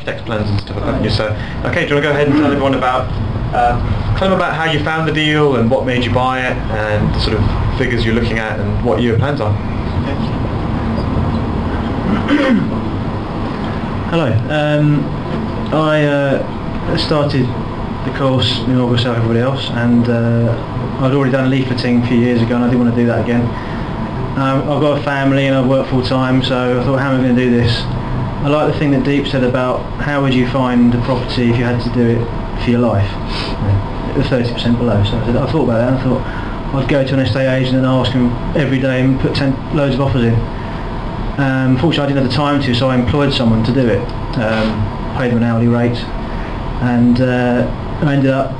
architect's plans and stuff, haven't you? So, okay, do you want to go ahead and tell everyone about, how you found the deal and what made you buy it and the sort of figures you're looking at and what your plans are? Hello. I started the course in August like everybody else, and I'd already done leafleting a few years ago and I didn't want to do that again. I've got a family and I work full time, so I thought, how am I going to do this? I like the thing that Deep said about how would you find a property if you had to do it for your life, 30% below. So I thought about that and I thought I'd go to an estate agent and ask him every day and put loads of offers in. Fortunately I didn't have the time to, so I employed someone to do it, paid them an hourly rate, and I ended up,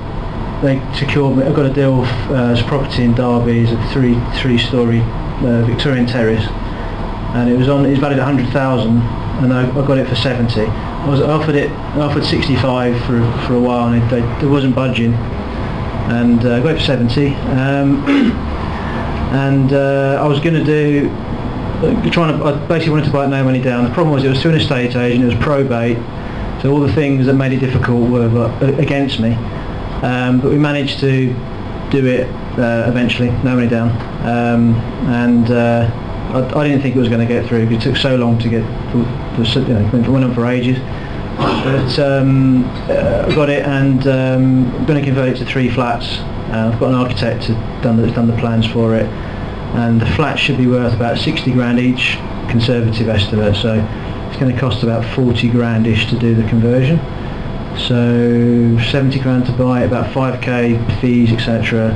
they secured me, I got a deal as a property in Derby, it's a three-storey Victorian terrace, and it was valued at 100,000 and I got it for 70. I was offered 65 for a while and they wasn't budging, and I got it for 70. And I was going to do, I basically wanted to buy it no money down. The problem was it was through an estate agent, it was probate, so all the things that made it difficult were against me. But we managed to do it eventually, no money down. I didn't think it was going to get through because it took so long to get, it went on for ages. But I got it, and I'm going to convert it to 3 flats. I've got an architect that's done the plans for it, and the flats should be worth about 60 grand each, conservative estimate, so it's going to cost about 40 grand-ish to do the conversion. So 70 grand to buy it, about 5k fees, etc.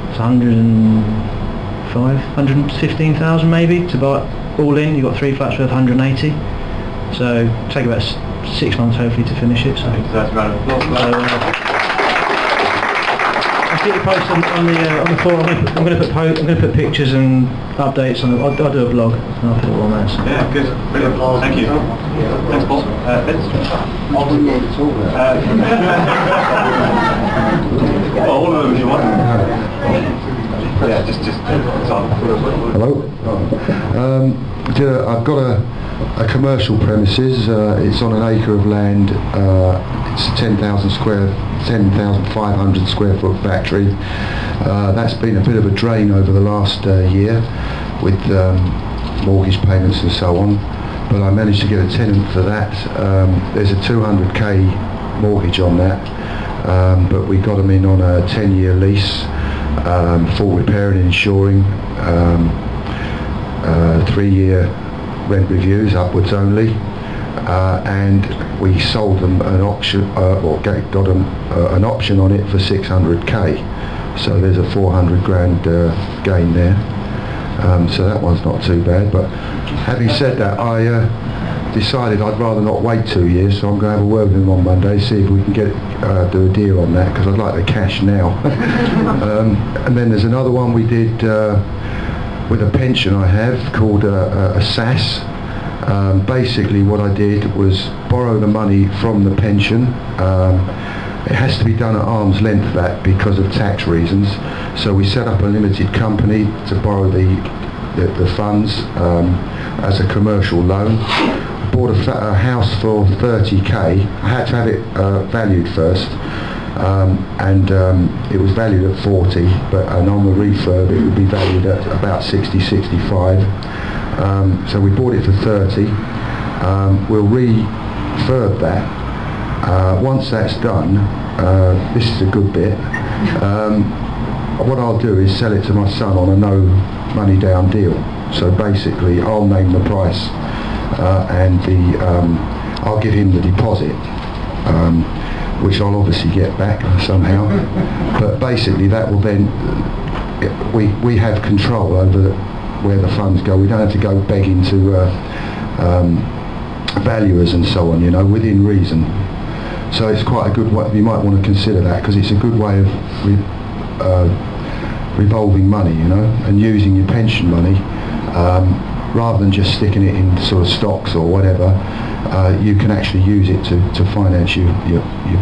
It's 115,000 maybe to buy it all in. You've got 3 flats worth 180. So take about 6 months hopefully to finish it. So I'll keep you posted on the forum. I'm going to put pictures and updates on it. I'll do a blog and I'll put it all on there. So. Yeah, good, brilliant. Thank you. Thanks, Paul. All of them if you want. Yeah, just Hello. I've got a commercial premises. It's on an acre of land. It's a 10,500 square foot factory. That's been a bit of a drain over the last year with mortgage payments and so on. But I managed to get a tenant for that. There's a 200k mortgage on that, but we got them in on a 10-year lease. Full repair and insuring, 3-year rent reviews upwards only, and we sold them an option, got them an option on it for 600k, so there's a 400 grand gain there. So that one's not too bad. But having said that, I decided I'd rather not wait 2 years, so I'm going to have a word with them on Monday, see if we can do a deal on that, because I'd like the cash now. And then there's another one we did with a pension I have called a SAS. Basically what I did was borrow the money from the pension. It has to be done at arm's length, that, because of tax reasons. So we set up a limited company to borrow the funds as a commercial loan. Bought a house for 30k. I had to have it valued first, and it was valued at 40, and on the refurb it would be valued at about 60, 65. So we bought it for 30. We'll refurb that. Once that's done, this is a good bit. What I'll do is sell it to my son on a no money down deal. So basically I'll name the price, and I'll give him the deposit, which I'll obviously get back somehow. But basically that will then, we have control over where the funds go. We don't have to go begging to valuers and so on, within reason. So it's quite a good way. You might want to consider that, because it's a good way of revolving money, and using your pension money, rather than just sticking it in sort of stocks or whatever. You can actually use it to finance your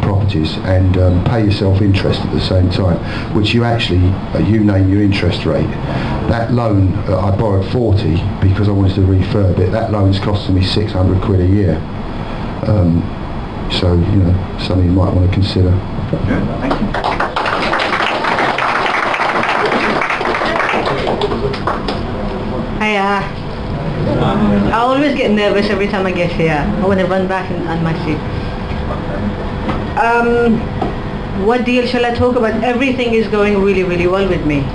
properties and pay yourself interest at the same time, which you name your interest rate. That loan, I borrowed 40 because I wanted to refurb it. That loan's costing me 600 quid a year. So, you know, something you might want to consider. Good, thank you. I always get nervous every time I get here. I want to run back on my seat. What deal shall I talk about? Everything is going really, really well with me.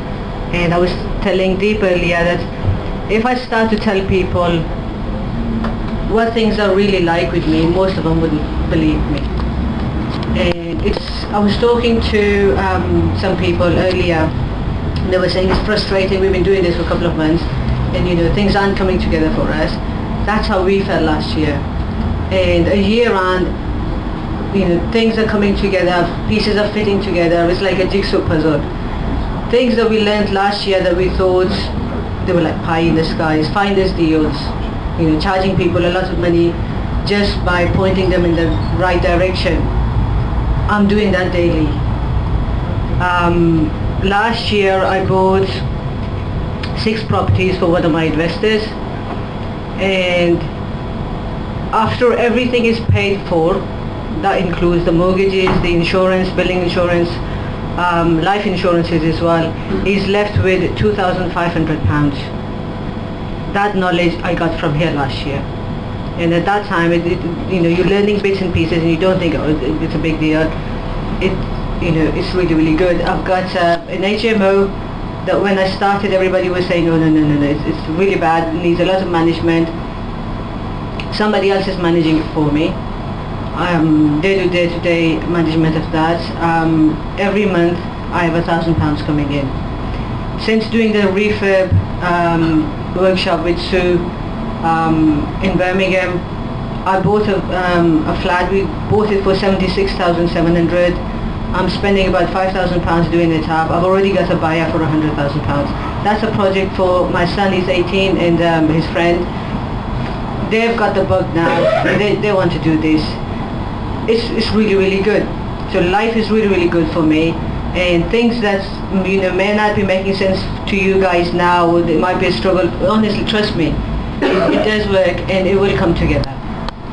And I was telling Deep earlier that if I start to tell people what things are really like with me, most of them wouldn't believe me. And I was talking to some people earlier. They were saying it's frustrating, we've been doing this for a couple of months, and you know, things aren't coming together for us. That's how we felt last year. And a year on, you know, things are coming together, pieces are fitting together. It's like a jigsaw puzzle. Things that we learned last year that we thought they were like pie in the skies, finders deals, you know, charging people a lot of money just by pointing them in the right direction. I'm doing that daily. Last year I bought 6 properties for one of my investors, and after everything is paid for, that includes the mortgages, the insurance, building insurance, life insurances as well, is left with £2,500. That knowledge I got from here last year. And at that time, you know, you're learning bits and pieces and you don't think, oh, it's a big deal. You know, it's really, really good. I've got an HMO that when I started, everybody was saying, no, it's really bad, it needs a lot of management. Somebody else is managing it for me. They do day-to-day management of that. Every month I have £1,000 coming in. Since doing the refurb workshop with Sue in Birmingham, I bought a flat. We bought it for £76,700. I'm spending about £5,000 doing it up. I've already got a buyer for £100,000. That's a project for my son, he's 18, and his friend. They've got the bug now. They want to do this. It's really, really good. So life is really, really good for me, and things that, you know, may not be making sense to you guys now, it might be a struggle. Honestly, trust me, it does work and it will come together.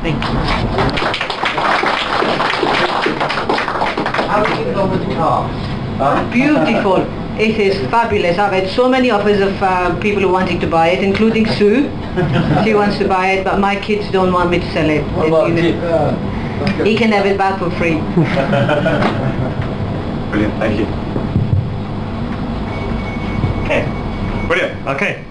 Thank you. How did you go with the car? Beautiful. It is fabulous. I've had so many offers of people who wanting to buy it, including Sue. She wants to buy it, but my kids don't want me to sell it. What about You know, he can have it back for free. Brilliant, thank you. Okay, brilliant. Okay.